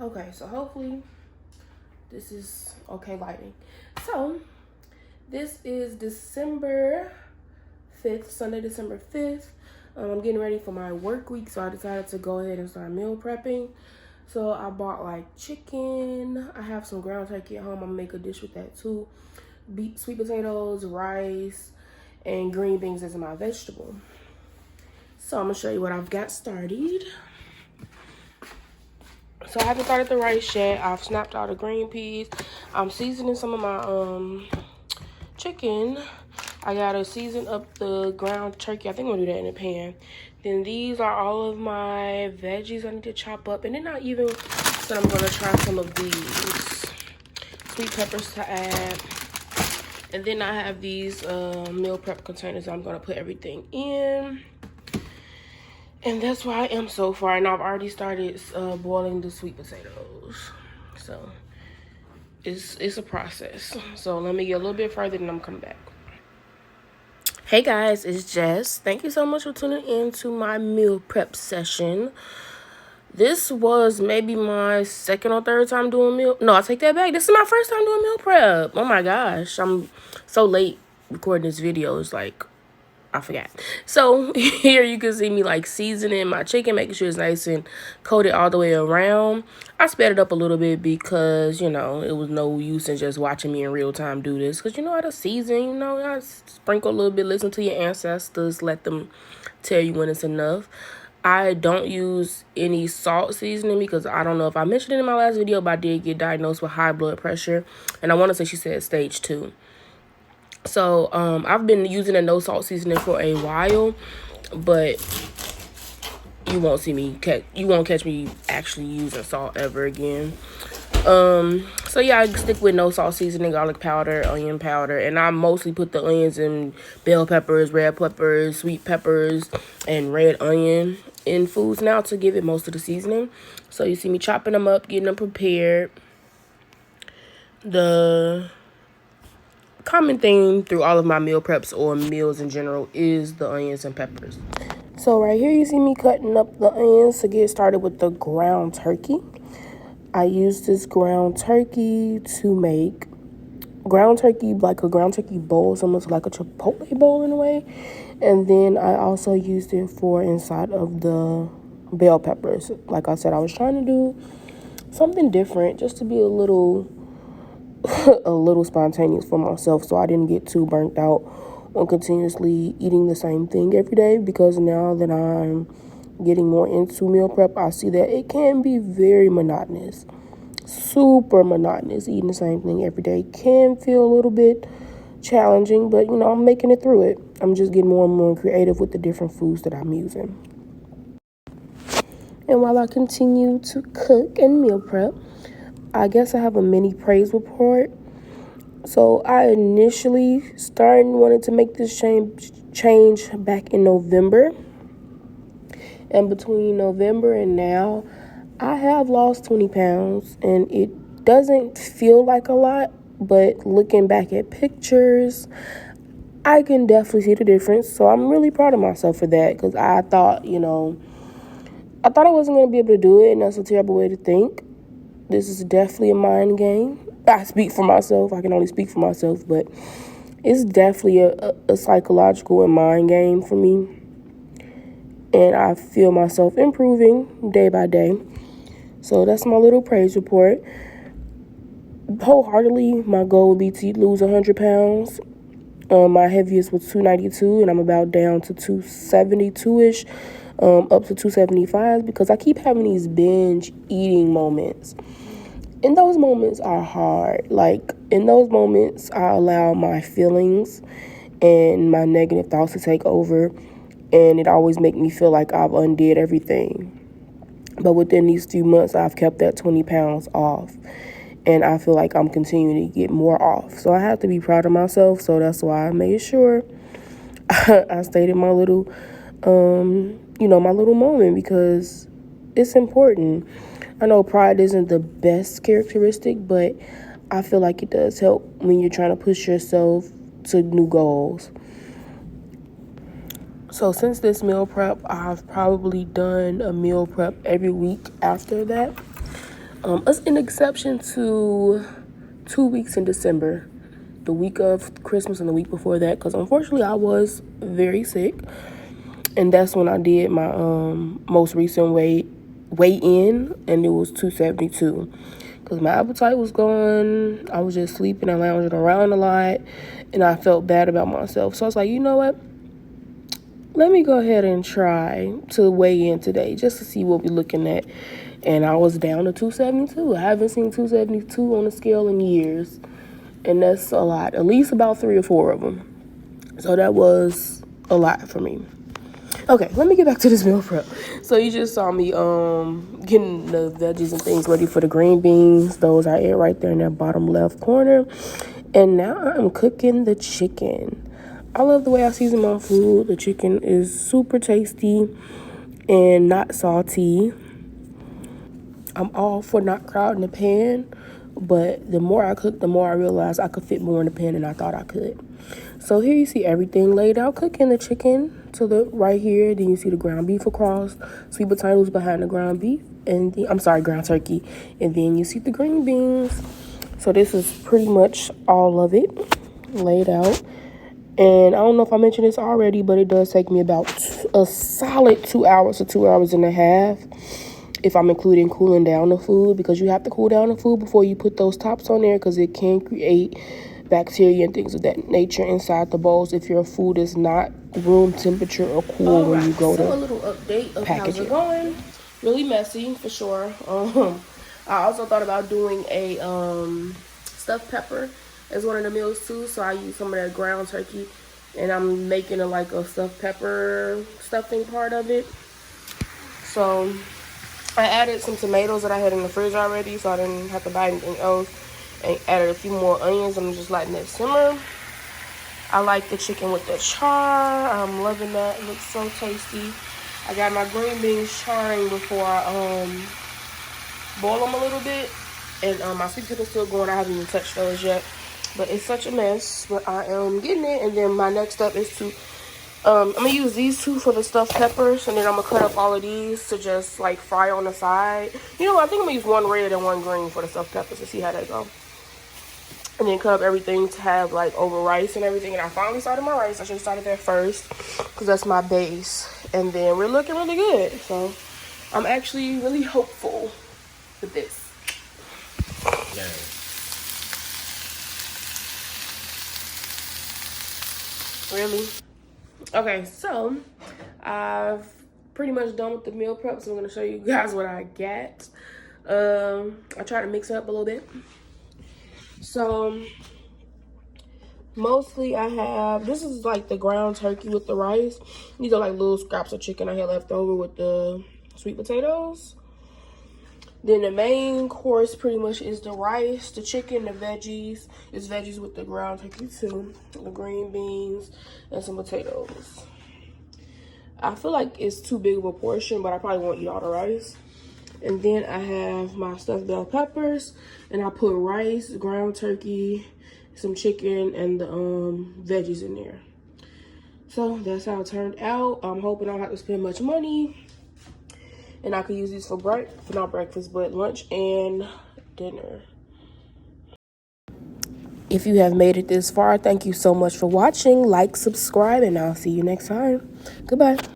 Okay, so hopefully this is okay lighting. So this is December 5th, Sunday, December 5th. I'm getting ready for my work week, so I decided to go ahead and start meal prepping. So I bought like chicken. I have some ground turkey at home. I'm gonna make a dish with that too. Sweet potatoes, rice, and green beans as my vegetable. So I'm gonna show you what I've got started. So I haven't started the rice yet. I've snapped all the green peas. I'm seasoning some of my chicken. I gotta season up the ground turkey. I think I'm gonna do that in a pan. Then these are all of my veggies I need to chop up. And then I even said I'm gonna try some of these sweet peppers to add. And then I have these meal prep containers I'm gonna put everything in. And that's where I am so far. And I've already started boiling the sweet potatoes. So it's a process. So let me get a little bit further and I'm coming back. Hey guys, it's Jess. Thank you so much for tuning in to my meal prep session. This was maybe my second or third time doing meal. No, I take that back. This is my first time doing meal prep. Oh my gosh, I'm so late recording this video. It's like, I forgot. So here you can see me like seasoning my chicken, making sure it's nice and coated all the way around. I sped it up a little bit because, you know, it was no use in just watching me in real time do this. Because you know how to season, you know, I sprinkle a little bit, listen to your ancestors, let them tell you when it's enough. I don't use any salt seasoning because I don't know if I mentioned it in my last video, but I did get diagnosed with high blood pressure. And I want to say she said stage 2. So I've been using a no salt seasoning for a while, but you won't catch me actually using salt ever again. So yeah, I stick with no salt seasoning, garlic powder, onion powder, and I mostly put the onions and bell peppers, red peppers, sweet peppers, and red onion in foods now to give it most of the seasoning. So you see me chopping them up, getting them prepared. The common theme through all of my meal preps or meals in general is the onions and peppers. So right here you see me cutting up the onions to get started with the ground turkey. I use this ground turkey to make ground turkey, like a ground turkey bowl, it's almost like a Chipotle bowl in a way. And then I also used it for inside of the bell peppers. Like I said, I was trying to do something different just to be a little spontaneous for myself, so I didn't get too burnt out on continuously eating the same thing every day, because now that I'm getting more into meal prep, I see that it can be very monotonous, super monotonous. Eating the same thing every day can feel a little bit challenging, but you know, I'm making it through it. I'm just getting more and more creative with the different foods that I'm using. And while I continue to cook and meal prep, I guess I have a mini praise report. So I initially wanted to make this change back in November. And between November and now, I have lost 20 pounds. And it doesn't feel like a lot, but looking back at pictures, I can definitely see the difference. So I'm really proud of myself for that, because I thought I wasn't going to be able to do it, and that's a terrible way to think. This is definitely a mind game. I speak for myself. I can only speak for myself, but it's definitely a psychological and mind game for me. And I feel myself improving day by day. So that's my little praise report. Wholeheartedly, my goal would be to lose 100 pounds. My heaviest was 292, and I'm about down to 272-ish, up to 275, because I keep having these binge eating moments. And those moments are hard. Like, in those moments, I allow my feelings and my negative thoughts to take over, and it always make me feel like I've undid everything. But within these few months, I've kept that 20 pounds off, and I feel like I'm continuing to get more off. So I have to be proud of myself. So that's why I made sure I stayed in my little, my little moment, because it's important. I know pride isn't the best characteristic, but I feel like it does help when you're trying to push yourself to new goals. So since this meal prep, I've probably done a meal prep every week after that. It's an exception to 2 weeks in December, the week of Christmas and the week before that, because unfortunately I was very sick, and that's when I did my most recent weigh-in, and it was 272, because my appetite was gone. I was just sleeping and lounging around a lot, and I felt bad about myself. So I was like, you know what? Let me go ahead and try to weigh in today just to see what we're looking at. And I was down to 272. I haven't seen 272 on the scale in years. And that's a lot. At least about 3 or 4 of them. So that was a lot for me. Okay, let me get back to this meal prep. So you just saw me getting the veggies and things ready for the green beans. Those I ate right there in that bottom left corner. And now I'm cooking the chicken. I love the way I season my food. The chicken is super tasty and not salty. I'm all for not crowding the pan, but the more I cook, the more I realize I could fit more in the pan than I thought I could. So here you see everything laid out. Cooking the chicken to the right here. Then you see the ground beef across, sweet potatoes behind the ground beef, and ground turkey. And then you see the green beans. So this is pretty much all of it laid out. And I don't know if I mentioned this already, but it does take me about a solid 2 hours to 2 hours and a half if I'm including cooling down the food, because you have to cool down the food before you put those tops on there, because it can create bacteria and things of that nature inside the bowls if your food is not room temperature or cool when you go to a little update of package how's it it. going. Really messy for sure. I also thought about doing a stuffed pepper as one of the meals too. So I use some of that ground turkey, and I'm making a stuffed pepper stuffing part of it. So I added some tomatoes that I had in the fridge already, so I didn't have to buy anything else. And added a few more onions. I'm just letting it simmer. I like the chicken with the char. I'm loving that. It looks so tasty. I got my green beans charring before I boil them a little bit. And my sweet potatoes still going. I haven't even touched those yet. But it's such a mess. But I am getting it. And then my next step is to I'm going to use these two for the stuffed peppers. And then I'm going to cut up all of these to just fry on the side. You know what? I think I'm going to use one red and one green for the stuffed peppers to see how they go. And then cut up everything to have over rice and everything. And I finally started my rice. I should have started there first, because that's my base. And then we're looking really good. So I'm actually really hopeful with this. Really? Okay, so I've pretty much done with the meal prep. So I'm going to show you guys what I got. I try to mix it up a little bit. So mostly I have, this is the ground turkey with the rice. These are little scraps of chicken I had left over with the sweet potatoes. Then the main course pretty much is the rice, the chicken, the veggies. It's veggies with the ground turkey too, the green beans, and some potatoes. I feel like it's too big of a portion, but I probably won't eat all the rice. And then I have my stuffed bell peppers, and I put rice, ground turkey, some chicken, and the veggies in there. So that's how it turned out. I'm hoping I don't have to spend much money, and I could use these for not breakfast, but lunch and dinner. If you have made it this far, thank you so much for watching. Like, subscribe, and I'll see you next time. Goodbye.